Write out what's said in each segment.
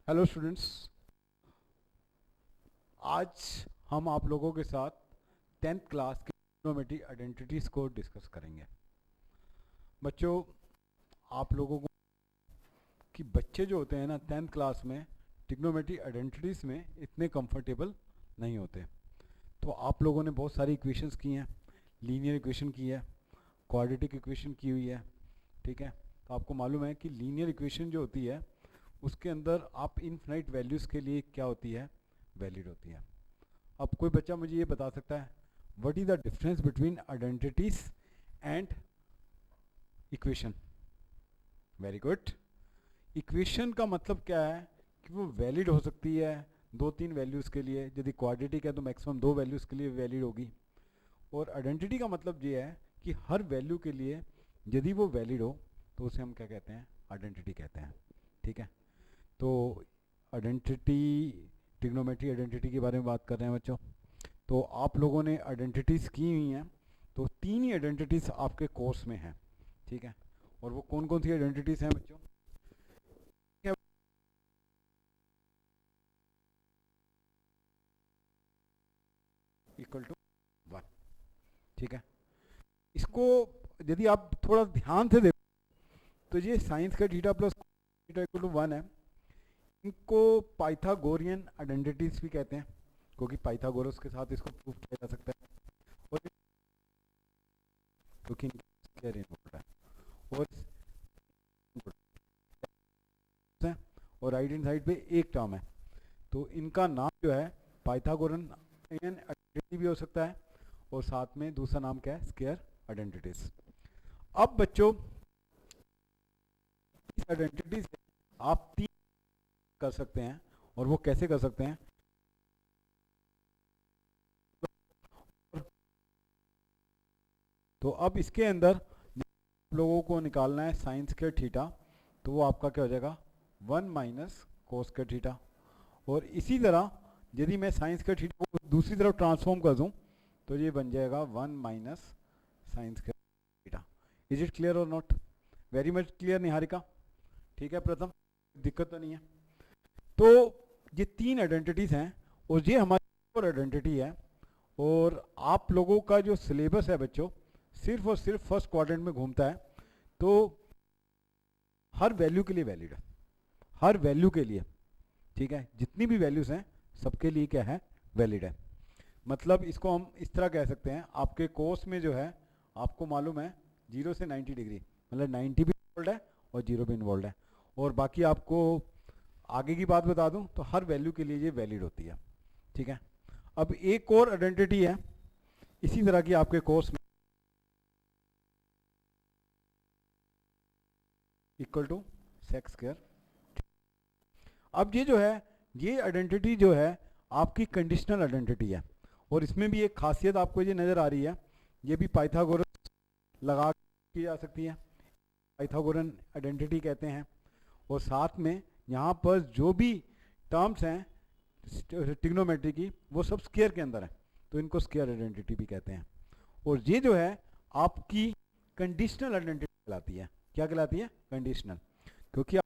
Hello students. आज हम आप लोगों के साथ 10th क्लास की ट्रिग्नोमेट्री आइडेंटिटीज़ को डिस्कस करेंगे। बच्चों, आप लोगों को कि बच्चे जो होते हैं ना 10th क्लास में ट्रिग्नोमेट्री आइडेंटिटीज़ में इतने कंफर्टेबल नहीं होते। तो आप लोगों ने बहुत सारी इक्वेशंस की हैं, लीनियर इक्वेशन की है, क्वाड्रेटिक इक्वेशन की हुई है, ठीक है। तो आपको मालूम है कि लीनियर इक्वेशन जो होती है उसके अंदर आप इनफिनाइट वैल्यूज़ के लिए क्या होती है, वैलिड होती है। अब कोई बच्चा मुझे ये बता सकता है what is the difference between identities and equation? Very good. Equation का मतलब क्या है कि वो वैलिड हो सकती है दो तीन वैल्यूज़ के लिए, यदि क्वाड्रेटिक है तो मैक्सिमम दो वैल्यूज़ के लिए वैलिड होगी। और आइडेंटिटी का मतलब ये है कि हर वैल्यू के लिए यदि वो वैलिड हो तो उसे हम क्या कहते हैं, आइडेंटिटी कहते हैं, ठीक है। तो आइडेंटिटी, ट्रिग्नोमेट्री आइडेंटिटी के बारे में बात कर रहे हैं बच्चों। तो आप लोगों ने आइडेंटिटीज़ की हुई हैं, तो तीन ही आइडेंटिटीज़ आपके कोर्स में हैं, ठीक है। और वो कौन कौन सी आइडेंटिटीज़ हैं बच्चों? इक्वल टू 1, ठीक है। इसको यदि आप थोड़ा ध्यान से देखो तो ये साइंस का theta plus theta equal to 1 है। इनको पाइथागोरियन आइडेंटिटीज भी कहते हैं, क्योंकि पाइथागोरस के साथ इसको प्रूव किया जा सकता है। और क्योंकि और राइट हैंड साइड पे एक टर्म है, तो इनका नाम जो है पाइथागोरन आइडेंटिटी भी हो सकता है, और साथ में दूसरा नाम क्या है, स्क्वायर आइडेंटिटीज। अब बच्चों, इस आइडेंटिटी से आप तीन कर सकते हैं, और वो कैसे कर सकते हैं? तो अब इसके अंदर लोगों को निकालना है साइन स्क्वायर थीटा, तो वो आपका क्या हो जाएगा, 1 माइनस कोस स्क्वायर थीटा। और इसी तरह यदि मैं साइन स्क्वायर थीटा को दूसरी तरफ ट्रांसफॉर्म कर दूं तो ये बन जाएगा 1 minus sine square theta. Is it clear और not? Very much clear Niharika, ठीक है। प्रथम, दिक्कत तो नहीं है। तो ये तीन आइडेंटिटीज हैं, और ये हमारी आइडेंटिटी है। और आप लोगों का जो सिलेबस है बच्चों, सिर्फ और सिर्फ फर्स्ट क्वाड्रेंट में घूमता है। तो हर वैल्यू के लिए वैलिड है, हर वैल्यू के लिए, ठीक है। जितनी भी वैल्यूज हैं सबके लिए क्या है, वैलिड है। मतलब इसको हम इस तरह कह सकते हैं, आपके कोर्स में जो है आपको मालूम है 0 से 90 डिग्री, मतलब 90 भी इन्वॉल्व है और 0 भी इन्वॉल्व है। और बाकी आपको आगे की बात बता दूं तो हर वैल्यू के लिए ये वैलिड होती है, ठीक है। अब एक और आइडेंटिटी है इसी तरह की आपके कोर्स में, इक्वल टू सेक्स स्क्वायर। अब ये जो है, ये आइडेंटिटी जो है आपकी कंडीशनल आइडेंटिटी है, और इसमें भी एक खासियत आपको ये नज़र आ रही है, ये भी पाइथागोरस लगा की जा सकती है, पाइथागोरन आइडेंटिटी कहते हैं। और साथ में यहाँ पर जो भी टर्म्स हैं ट्रिग्नोमेट्री की, वो सब स्क्वायर के अंदर है, तो इनको स्क्वायर आइडेंटिटी भी कहते हैं। और ये जो है आपकी कंडीशनल आइडेंटिटी कहलाती है। क्या कहलाती है? कंडीशनल। क्योंकि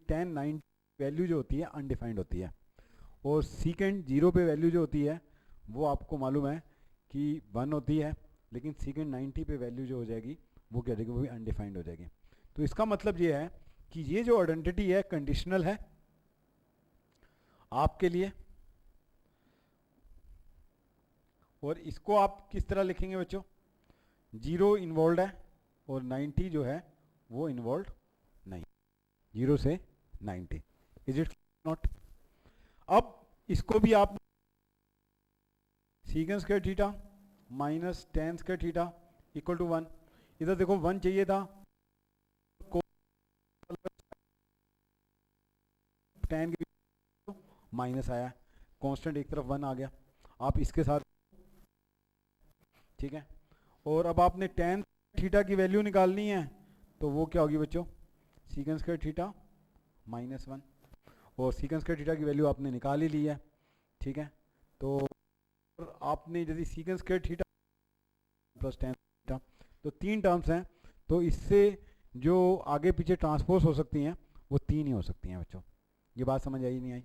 10 9 वैल्यू जो होती है अनडिफाइंड होती है, और सीकेंड 0 पे वैल्यू जो होती है वो आपको मालूम है कि 1 होती है, लेकिन सीकेंड 90 पे वैल्यू जो हो जाएगी वो क्या रहेगी, वो भी अनडिफाइंड हो जाएगी। तो इसका मतलब ये है कि ये जो आइडेंटिटी है कंडीशनल है आपके लिए। और इसको आप किस तरह लिखेंगे बच्चों? 0 इन्वॉल्व है और 90 जो है वो इन्वॉल्व नहीं, 0 से 90। Is it not? अब इसको भी आप secant square theta minus tan square theta equal to 1, इधर देखो 1 चाहिए था, टेन के माइनस आया, कांस्टेंट एक तरफ 1 आ गया, आप इसके साथ, ठीक है। और अब आपने टेन थीटा की वैल्यू निकालनी है, तो वो क्या होगी बच्चों, सीकेंड स्क्वायर थीटा माइनस 1। और सीकेंड स्क्वायर थीटा की वैल्यू आपने निकाल ही ली है, ठीक है। तो आपने यदि सीकेंड square theta plus tan theta, तो तीन टर्म्स हैं, तो इससे जो आगे पीछे ट्रांसपोज हो सकती हैं वो तीन ही हो सकती हैं बच्चों, ये बात समझ आई नहीं आई?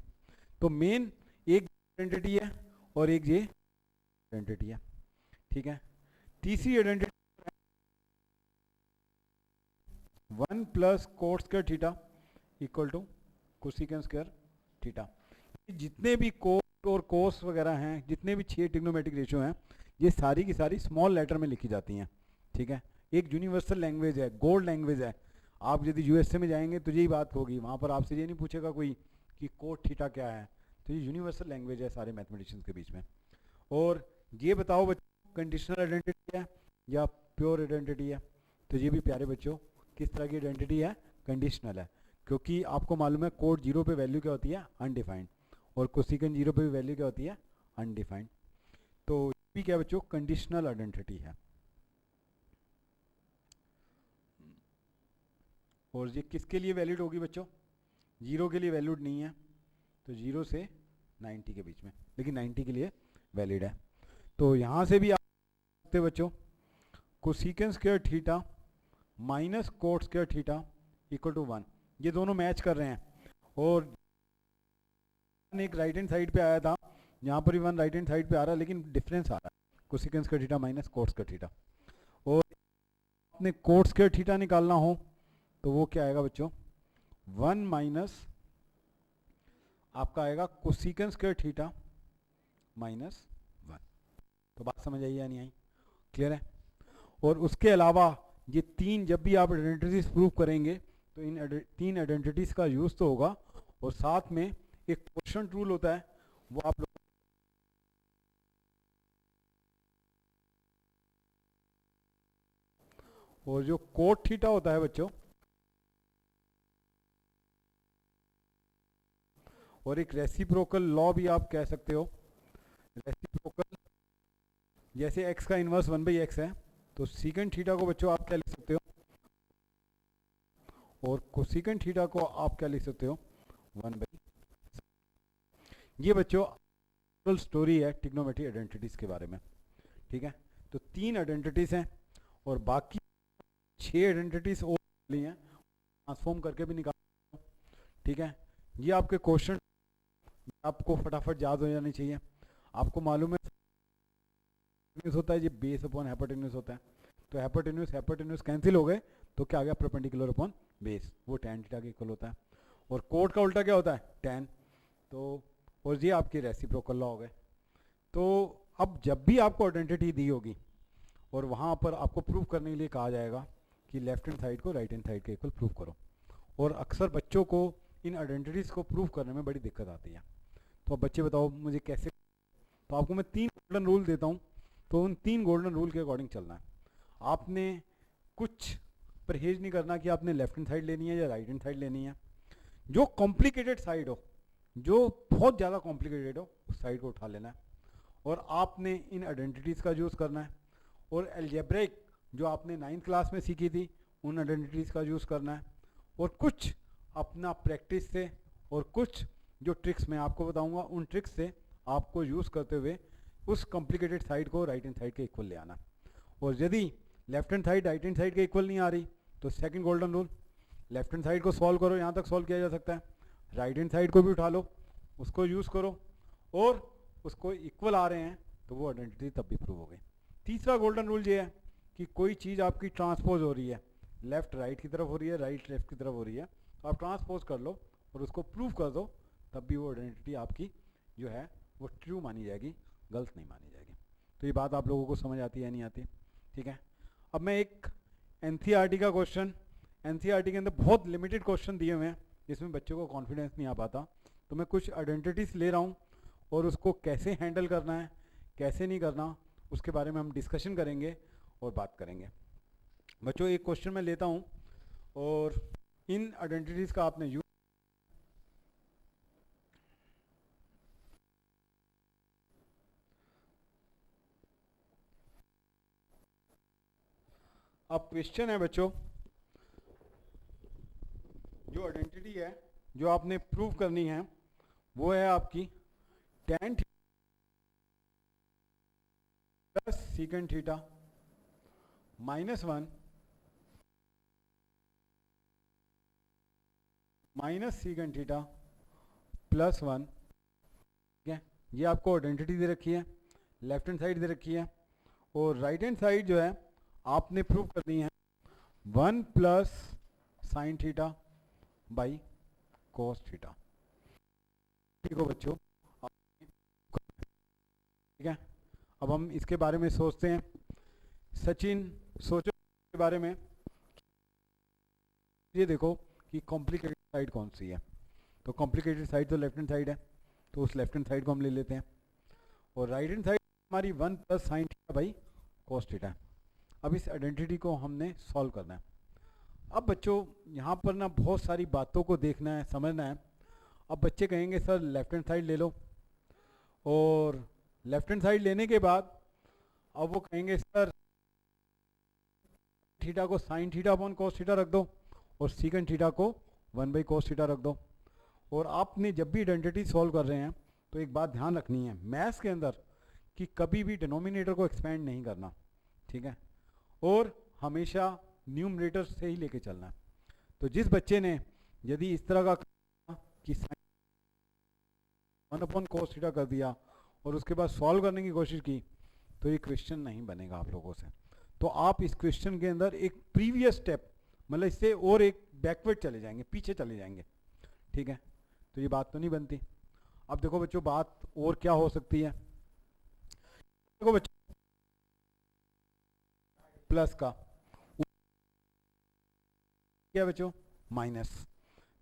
तो मेन एक आइडेंटिटी है और एक ये आइडेंटिटी है, ठीक है। तीसरी identity 1 plus cot square theta equal to cosecant square theta. जितने भी कोट और कोस वगैरह हैं, जितने भी 6 ट्रिग्नोमेट्रिक रेशियो हैं, ये सारी की सारी स्मॉल लेटर में लिखी जाती हैं, ठीक है। एक यूनिवर्सल लैंग्वेज है, गोल्ड लैंग्वेज है। आप यदि यूएसए में जाएंगे तो यही बात होगी, वहाँ पर आपसे ये नहीं पूछेगा कोई कि कोट थीटा क्या है। तो ये यूनिवर्सल लैंग्वेज है सारे मैथमेटिशियंस के बीच में। और ये बताओ बच्चों, कंडीशनल आइडेंटिटी है या प्योर आइडेंटिटी है? तो ये भी प्यारे बच्चों किस तरह की आइडेंटिटी है? कंडीशनल है, क्योंकि आपको मालूम है कोट 0 पे वैल्यू क्या होती है? अनडिफाइंड। और कोसेकेंट 0 पे भी वैल्यू क्या होती है? अनडिफाइंड। तो ये भी क्या बच्चों? कंडीशनल आइडेंटिटी है। और ये किसके लिए वैलिड होगी बच्चों? 0 के लिए वैलिड नहीं है, तो 0 से 90 के बीच में, लेकिन 90 के लिए वैलिड है। तो यहाँ से भी आप सकते बच्चों cosecant square theta minus cot square theta equal to 1, ये दोनों मैच कर रहे हैं। और एक राइट हैंड साइड पे आया था, यहाँ पर भी 1 राइट हैंड साइड पे आ रहा है, लेकिन डिफरेंस आ रहा है, cosecant square theta minus cot square theta. और आपने कोट स्क्वायर थीटा निकालना हो तो वो क्या आएगा बच्चों? 1 माइनस आपका आएगा कोसेकेंट स्क्वायर थीटा माइनस 1। तो बात समझ आई या नहीं आई? क्लियर है? और उसके अलावा ये 3, जब भी आप आइडेंटिटीज प्रूव करेंगे तो इन 3 आइडेंटिटीज का यूज तो होगा, और साथ में एक क्वोशंट रूल होता है, वो आप लोग और जो कोट थीटा होता है बच्चों, और एक रेसिप्रोकल लॉ भी आप कह सकते हो। रेसिप्रोकल, जैसे x का इनवर्स 1/x है, तो सीकेंट थीटा को बच्चों आप क्या लिख सकते हो? और कोसेकेंट थीटा को आप क्या लिख सकते हो? 1/। ये बच्चों स्टोरी है ट्रिग्नोमेट्री आइडेंटिटीज के बारे में, ठीक है। तो 3 आइडेंटिटीज हैं और बाकी 6 आइडेंटिटीज और ली हैं, ट्रांसफॉर्म करके भी निकाल, ठीक है। ये आपके क्वेश्चन आपको फटाफट याद हो जानी चाहिए। आपको मालूम है होता है ये बेस अपॉन हाइपोटेन्यूज होता है, तो हाइपोटेन्यूज कैंसिल हो गए तो क्या आ गया? परपेंडिकुलर अपॉन बेस, वो tan थीटा के इक्वल होता है। और कोट का उल्टा क्या होता है? tan। तो और ये आपके रेसिप्रोकल लॉ हो गए। तो अब जब भी आपको आइडेंटिटी दी होगी और वहाँ पर आपको प्रूव करने के लिए कहा जाएगा कि लेफ्ट हैंड साइड को राइट हैंड साइड के इक्वल प्रूव करो, और अक्सर बच्चों को इन आइडेंटिटीज़ को प्रूव करने में बड़ी दिक्कत आती है। तो अब बच्चे बताओ मुझे कैसे? तो आपको मैं 3 गोल्डन रूल देता हूँ, तो उन 3 गोल्डन रूल के अकॉर्डिंग चलना है। आपने कुछ परहेज नहीं करना कि आपने लेफ्ट हैंड साइड लेनी है या राइट हैंड साइड लेनी है। जो कॉम्प्लिकेटेड साइड हो, जो बहुत ज़्यादा कॉम्प्लिकेटेड हो, उस साइड को उठा लेना है, और आपने इन आइडेंटिटीज़ का यूज़ करना है। और एल्जेब्रिक जो आपने 9th क्लास में सीखी थी, उन आइडेंटिटीज़ का यूज़ करना है। और कुछ अपना प्रैक्टिस से और कुछ जो ट्रिक्स मैं आपको बताऊंगा, उन ट्रिक्स से आपको यूज़ करते हुए उस कॉम्प्लिकेटेड साइड को राइट हैंड साइड के इक्वल ले आना। और यदि left hand side right hand side के इक्वल नहीं आ रही तो second golden rule, left hand side को सॉल्व करो, यहाँ तक सॉल्व किया जा सकता है, राइट हैंड साइड को भी उठा लो, उसको यूज़ करो, और उसको इक्वल आ रहे हैं तो वो आइडेंटिटी तब भी प्रूव हो गई। तीसरा गोल्डन रूल ये है कि कोई चीज़ आपकी ट्रांसपोज हो रही है, लेफ्ट राइट की तरफ हो रही है, राइट लेफ्ट की तरफ हो रही है, तो आप ट्रांसपोज कर लो और उसको प्रूव कर दो, तब भी वो आइडेंटिटी आपकी जो है वो ट्रू मानी जाएगी, गलत नहीं मानी जाएगी। तो ये बात आप लोगों को समझ आती है नहीं आती? ठीक है। अब मैं एक एनसीईआरटी का क्वेश्चन, एनसीईआरटी के अंदर बहुत लिमिटेड क्वेश्चन दिए हुए हैं जिसमें बच्चों को कॉन्फिडेंस नहीं आ पाता, तो मैं कुछ आइडेंटिटीज ले रहा हूँ और उसको कैसे हैंडल करना है, कैसे नहीं करना, उसके बारे में हम डिस्कशन करेंगे और बात करेंगे। बच्चों एक क्वेश्चन मैं लेता हूँ और इन आइडेंटिटीज़ का आपने यूज, अब क्वेश्चन है बच्चों, जो आइडेंटिटी है जो आपने प्रूव करनी है वो है आपकी tan plus secant theta -1 minus secant theta plus 1, ठीक है। ये आपको आइडेंटिटी दे रखी है, लेफ्ट हैंड साइड दे रखी है, और राइट हैंड साइड जो है आपने प्रूव करनी है 1 plus sine theta by cos theta. ठीक हो बच्चों, ठीक है। अब हम इसके बारे में सोचते हैं। सचिन, सोचो के बारे में। ये देखो कि कॉम्प्लिकेटेड साइड कौन सी है, तो कॉम्प्लिकेटेड साइड तो लेफ्ट हैंड साइड है, तो उस लेफ्ट हैंड साइड को हम ले लेते हैं, और राइट हैंड साइड हमारी 1 plus sine theta by cos theta है। अब इस आइडेंटिटी को हमने सॉल्व करना है। अब बच्चों यहाँ पर ना बहुत सारी बातों को देखना है, समझना है। अब बच्चे कहेंगे सर लेफ्ट हैंड साइड ले लो, और लेफ्ट हैंड साइड लेने के बाद अब वो कहेंगे सर थीटा को sine theta upon cos theta रख दो, और सीकेंड थीटा को 1 बाई कोस थीटा रख दो। और आपने जब भी आइडेंटिटी सॉल्व कर रहे हैं तो एक बात ध्यान रखनी है मैथ्स के अंदर कि कभी भी डिनोमिनेटर को एक्सपेंड नहीं करना, ठीक है, और हमेशा न्यूमरेटर से ही लेके चलना है। तो जिस बच्चे ने यदि इस तरह का कि साइन 1 अपॉन कोस थीटा कर दिया और उसके बाद सॉल्व करने की कोशिश की, तो ये क्वेश्चन नहीं बनेगा आप लोगों से। तो आप इस क्वेश्चन के अंदर एक प्रीवियस स्टेप, मतलब इससे और एक बैकवर्ड चले जाएंगे, पीछे चले जाएंगे, ठीक है। तो ये बात तो नहीं बनती। अब देखो बच्चों बात और क्या हो सकती है। देखो बच्चों प्लस का क्या बच्चों माइनस,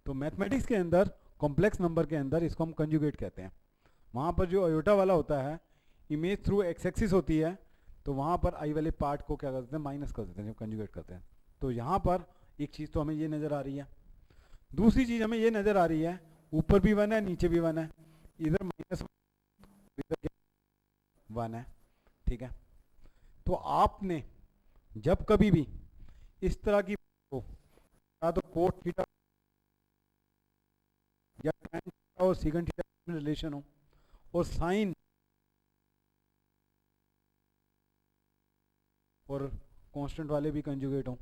तो मैथमेटिक्स के अंदर कॉम्प्लेक्स नंबर के अंदर इसको हम कंजुगेट कहते हैं। वहाँ पर जो अयोटा वाला होता है, इमेज थ्रू एक्स एक्सिस होती है, तो वहाँ पर आई वाले पार्ट को क्या करते हैं माइनस कर देते हैं जब कंजुगेट करते हैं। तो यहाँ पर एक चीज़ तो हमें ये नज़र आ रही है, दूसरी चीज़ हमें ये नज़र आ रही है ऊपर भी 1 है नीचे भी 1 है, इधर माइनस इधर 1 है, ठीक है। तो आपने जब कभी भी इस तरह की या तो कोट थीटा या tan थीटा और सीकेंट थीटा में रिलेशन हो, और साइन और कांस्टेंट वाले भी कंजुगेट हो,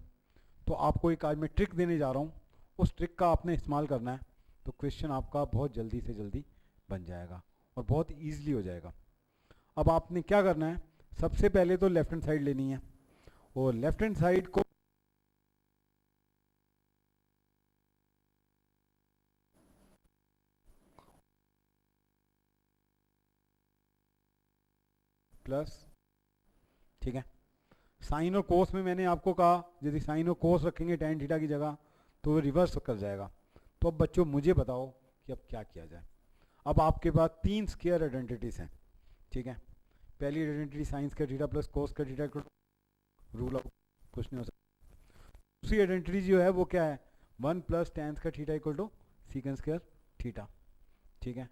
तो आपको एक आज मैं ट्रिक देने जा रहा हूँ, उस ट्रिक का आपने इस्तेमाल करना है, तो क्वेश्चन आपका बहुत जल्दी से जल्दी बन जाएगा और बहुत ईजिली हो जाएगा। अब आपने क्या करना है, सबसे पहले तो लेफ्ट हैंड साइड लेनी है, और लेफ्ट हैंड साइड को प्लस, ठीक है। साइन और कोस में मैंने आपको कहा यदि साइन और कोस रखेंगे tan थीटा की जगह तो वो रिवर्स कर जाएगा। तो अब बच्चों मुझे बताओ कि अब क्या किया जाए। अब आपके पास 3 स्क्वायर आइडेंटिटीज हैं, ठीक है। पहली identity sign square theta plus cos square theta को रूल आउट, कुछ नहीं हो सकता। दूसरी आइडेंटिटी जो है वो क्या है 1 plus tan square theta equal to secant square theta, ठीक है।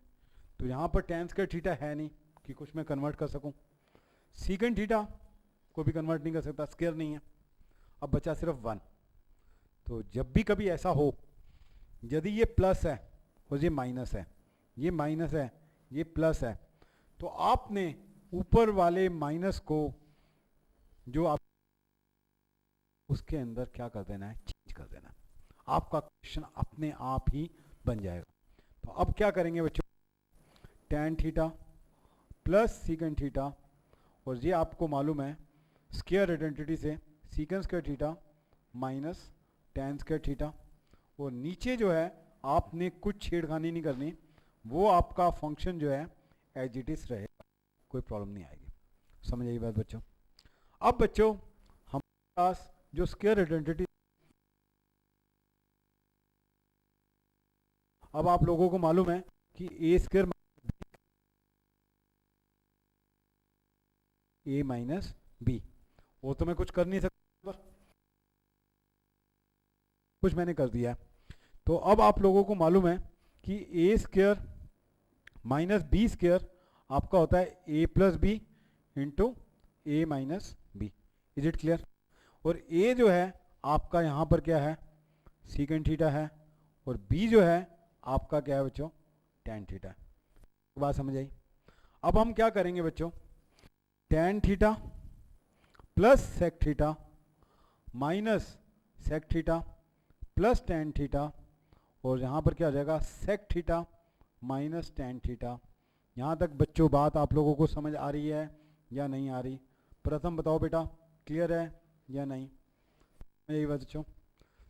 तो यहाँ पर tan स्क्वायर थीटा है नहीं कि कुछ मैं कन्वर्ट कर सकूँ, सीकेंट थीटा को भी कन्वर्ट नहीं कर सकता, स्क्वायर नहीं है। अब बचा सिर्फ 1। तो जब भी कभी ऐसा हो यदि ये प्लस है और ये माइनस है, ये माइनस है ये प्लस है, तो आपने ऊपर वाले माइनस को जो आप उसके अंदर क्या कर देना है चेंज कर देना है, आपका क्वेश्चन अपने आप ही बन जाएगा। तो अब क्या करेंगे बच्चों, tan theta plus secant theta, और ये आपको मालूम है स्क्वायर आइडेंटिटी से secant square theta minus tan square theta, और नीचे जो है आपने कुछ छेड़खानी नहीं करनी, वो आपका फंक्शन जो है एज इट इज रहेगा, कोई प्रॉब्लम नहीं आएगी। समझ आई बात बच्चों। अब बच्चों हमारे पास जो स्क्वायर आइडेंटिटी, अब आप लोगों को मालूम है कि A square A minus B, वो तो मैं कुछ कर नहीं सकता, कुछ मैंने कर दिया। तो अब आप लोगों को मालूम है कि A square minus B square आपका होता है A plus B into A minus B. Is it clear. और ए जो है आपका यहाँ पर क्या है सीकेंट थीटा है, और बी जो है आपका क्या है बच्चों tan थीटा है। बात समझ आई। अब हम क्या करेंगे बच्चों, tan theta plus sec theta minus sec theta plus tan theta, और यहाँ पर क्या हो जाएगा sec theta minus tan theta. यहाँ तक बच्चों बात आप लोगों को समझ आ रही है या नहीं आ रही? प्रथम बताओ बेटा, क्लियर है या नहीं? यही बच्चों,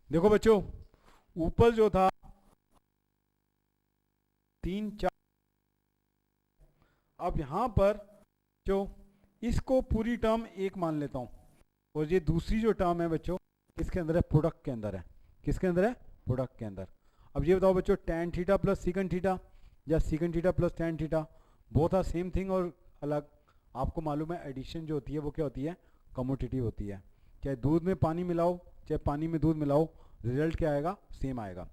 देखो बच्चों, ऊपर जो था 3 4, अब यहाँ पर जो इसको पूरी टर्म एक मान लेता हूँ, और ये दूसरी जो टर्म है बच्चों किसके अंदर है? प्रोडक्ट के अंदर है। किसके अंदर है? प्रोडक्ट के अंदर। अब ये बताओ बच्चों, tan theta plus secant theta या secant theta plus tan theta, both are same thing और अलग? आपको मालूम है एडिशन जो होती है वो क्या होती है? कम्यूटेटिव होती है। चाहे दूध में पानी मिलाओ, चाहे पानी में दूध मिलाओ, रिजल्ट क्या आएगा? सेम आएगा।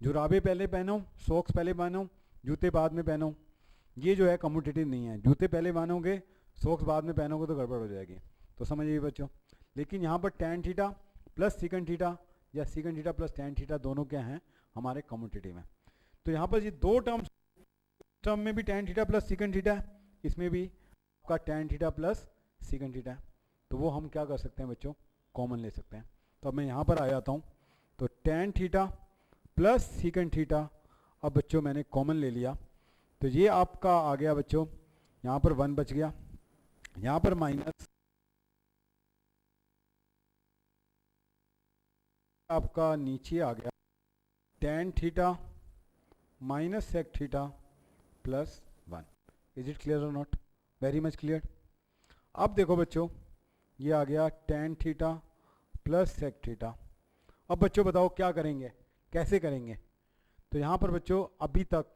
जुराबे पहले पहनो, सॉक्स पहले पहनो, जूते बाद में पहनो, ये जो है कम्यूटेटिव नहीं है। जूते पहले पहनोगे, सॉक्स बाद में पहनोगे तो गड़बड़ हो जाएगी। तो समझिए बच्चों, लेकिन यहाँ पर ten theta plus secant theta या secant theta plus tan theta दोनों क्या हैं? हमारे कम्यूटेटिव हैं। तो यहाँ पर ये दो टर्म में भी ten theta plus secant theta है, इसमें भी आपका ten theta plus secant theta है। तो वो हम क्या कर सकते हैं बच्चों? कॉमन ले सकते हैं। तो अब मैं यहाँ पर आ जाता हूँ, तो ten theta plus secant theta, अब बच्चों मैंने कॉमन ले लिया, तो ये आपका आ गया बच्चों, यहाँ पर 1 बच गया, यहाँ पर माइनस आपका नीचे आ गया tan theta minus sec theta plus 1। Is it clear और नॉट? Very much clear. अब देखो बच्चों, ये आ गया tan theta plus sec theta. अब बच्चों बताओ क्या करेंगे, कैसे करेंगे? तो यहाँ पर बच्चों अभी तक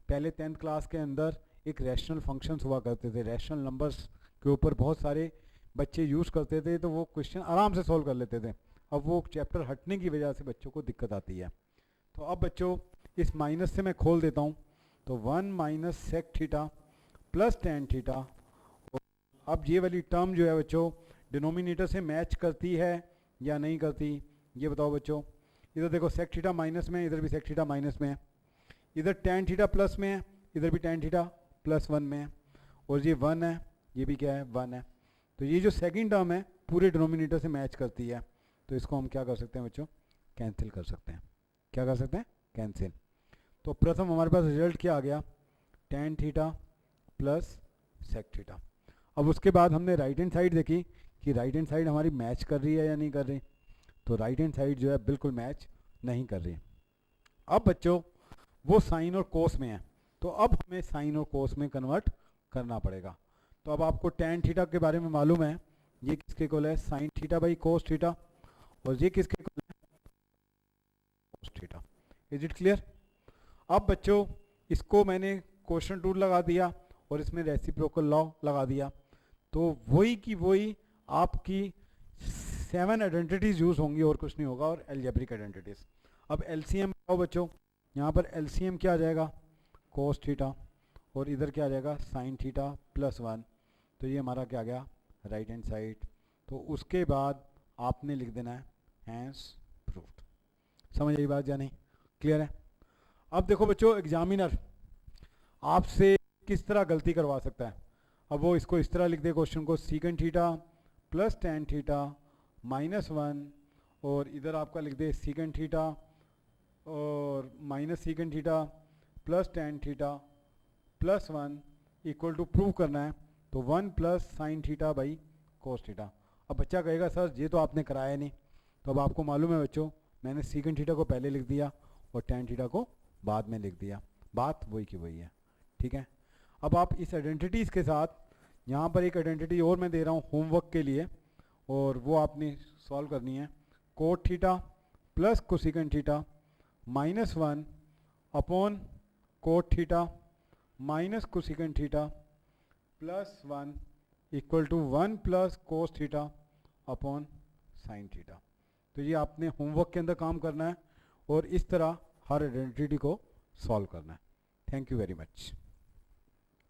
पहले 10th क्लास के अंदर एक रैशनल फंक्शंस हुआ करते थे, रैशनल नंबर्स के ऊपर बहुत सारे बच्चे यूज़ करते थे, तो वो क्वेश्चन आराम से सॉल्व कर लेते थे। अब वो चैप्टर हटने की वजह से बच्चों को दिक्कत आती है। तो अब बच्चों इस माइनस से मैं खोल देता हूँ, तो 1 minus sec theta plus tan theta. अब ये वाली टर्म जो है बच्चों डिनोमिनेटर से मैच करती है या नहीं करती, ये बताओ बच्चों। इधर देखो सेक थीटा माइनस में, इधर भी सेक थीटा माइनस में है, इधर टेन थीटा प्लस में है, इधर भी टेन थीटा प्लस 1 में है, और ये 1 है, ये भी क्या है? 1 है। तो ये जो सेकंड टर्म है पूरे डिनोमिनेटर से मैच करती है, तो इसको हम क्या कर सकते हैं बच्चों? कैंसिल कर सकते हैं। क्या कर सकते हैं? कैंसिल। तो प्रथम हमारे पास रिजल्ट क्या आ गया? Tan theta plus sec theta. अब उसके बाद हमने राइट हैंड साइड देखी कि राइट हैंड साइड हमारी मैच कर रही है या नहीं कर रही, तो राइट हैंड साइड जो है बिल्कुल मैच नहीं कर रही। अब बच्चों वो साइन और कोस में है, तो अब हमें साइन और कोस में कन्वर्ट करना पड़ेगा। तो अब आपको टेन थीटा के बारे में मालूम है, ये किसके इक्वल है? Sign theta by cos theta, और ये किसके इक्वल है? Cos theta. Is it clear? अब बच्चों इसको मैंने क्वेश्चन टूल लगा दिया और इसमें रेसिप्रोकल लॉ लगा दिया, तो वही की वही आपकी 7 आइडेंटिटीज यूज होंगी और कुछ नहीं होगा, और एल्जेब्रिक आइडेंटिटीज। अब एलसीएम बताओ बच्चों, यहाँ पर एलसीएम क्या आ जाएगा? कोस थीटा, और इधर क्या आ जाएगा? Sine theta plus 1। तो ये हमारा क्या आ गया? Right hand side. तो उसके बाद आपने लिख देना है हैंस प्रूव्ड। समझ आई बात या नहीं? क्लियर है? अब देखो बच्चों, एग्जामिनर आपसे किस तरह गलती करवा सकता है। अब वो इसको इस तरह लिख दे क्वेश्चन को, secant theta plus tan theta minus 1, और इधर आपका लिख दे सीकन थीटा और minus secant theta plus tan theta plus 1 equal to prove करना है, तो 1 plus sine theta by cos theta. अब बच्चा कहेगा सर ये तो आपने कराया नहीं, तो अब आपको मालूम है बच्चों मैंने सीकन थीटा को पहले लिख दिया और टेन थीटा को बाद में लिख दिया, बात वही की वही है। ठीक है? अब आप इस आइडेंटिटीज़ के साथ यहाँ पर एक आइडेंटिटी और मैं दे रहा हूँ होमवर्क के लिए, और वो आपने सॉल्व करनी है। Cot theta plus cosecant theta minus 1 upon cot theta minus cosecant theta plus 1 equal to 1 plus cos theta upon sine theta. तो ये आपने होमवर्क के अंदर काम करना है और इस तरह हर आइडेंटिटी को सॉल्व करना है। Thank you very much.